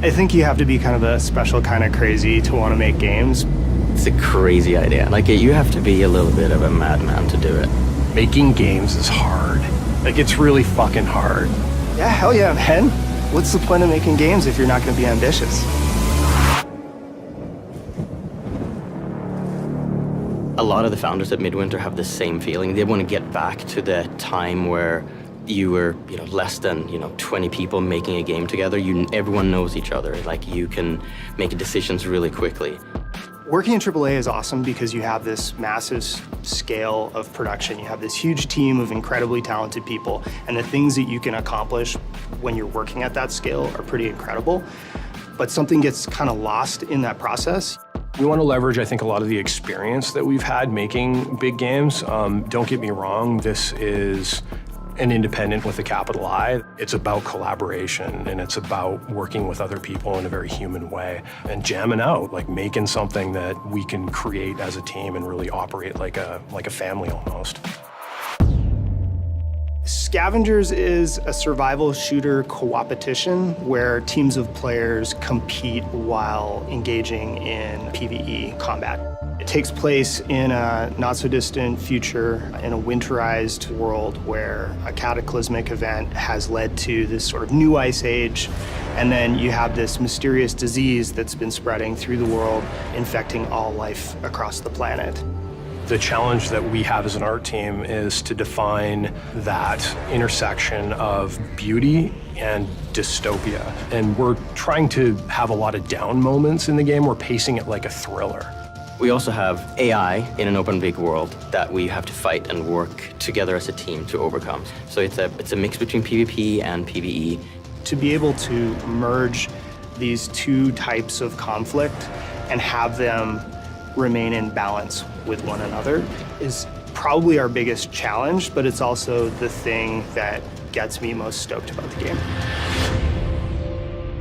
I think you have to be kind of a special kind of crazy to want to make games. It's a crazy idea. Like, you have to be a little bit of a madman to do it. Making games is hard. Like, it's really fucking hard. Yeah, hell yeah, man. What's the point of making games if you're not going to be ambitious? A lot of the founders at Midwinter have the same feeling. They want to get back to the time where you were, less than, 20 people making a game together. Everyone knows each other. Like, you can make decisions really quickly. Working in AAA is awesome because you have this massive scale of production. You have this huge team of incredibly talented people, and the things that you can accomplish when you're working at that scale are pretty incredible. But something gets kind of lost in that process. We want to leverage, I think, a lot of the experience that we've had making big games. Don't get me wrong, this is an independent with a capital I. It's about collaboration, and it's about working with other people in a very human way and jamming out, like making something that we can create as a team and really operate like a family almost. Scavengers is a survival shooter co-opetition where teams of players compete while engaging in PvE combat. It takes place in a not-so-distant future in a winterized world where a cataclysmic event has led to this sort of new ice age, and then you have this mysterious disease that's been spreading through the world, infecting all life across the planet. The challenge that we have as an art team is to define that intersection of beauty and dystopia. And we're trying to have a lot of down moments in the game. We're pacing it like a thriller. We also have AI in an open big world that we have to fight and work together as a team to overcome. So it's a mix between PvP and PvE. To be able to merge these two types of conflict and have them remain in balance with one another is probably our biggest challenge, but it's also the thing that gets me most stoked about the game.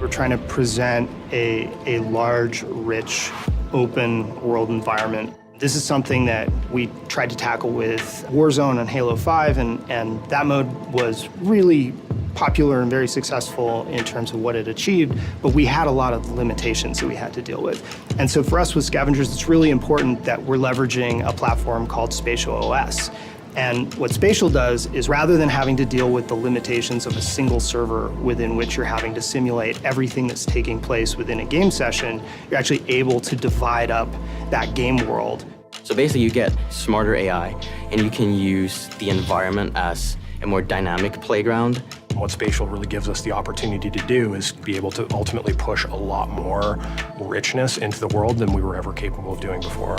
We're trying to present a large, rich, open world environment. This is something that we tried to tackle with Warzone and Halo 5, and that mode was really popular and very successful in terms of what it achieved, but we had a lot of limitations that we had to deal with. And so for us with Scavengers, it's really important that we're leveraging a platform called Spatial OS. And what Spatial does is, rather than having to deal with the limitations of a single server within which you're having to simulate everything that's taking place within a game session, you're actually able to divide up that game world. So basically you get smarter AI, and you can use the environment as a more dynamic playground. What Spatial really gives us the opportunity to do is be able to ultimately push a lot more richness into the world than we were ever capable of doing before.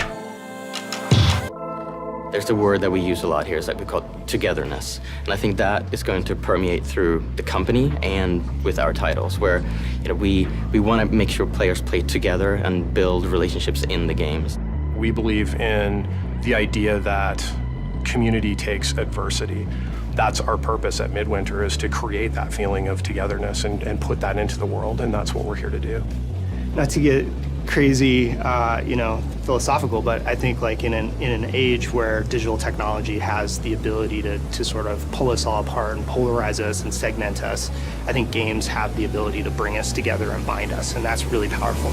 There's the word that we use a lot here, is that we call it togetherness. And I think that is going to permeate through the company and with our titles, where we want to make sure players play together and build relationships in the games. We believe in the idea that community takes adversity. That's our purpose at Midwinter, is to create that feeling of togetherness and put that into the world, and that's what we're here to do. Not to get crazy, philosophical, but I think like in an age where digital technology has the ability to sort of pull us all apart and polarize us and segment us, I think games have the ability to bring us together and bind us, and that's really powerful.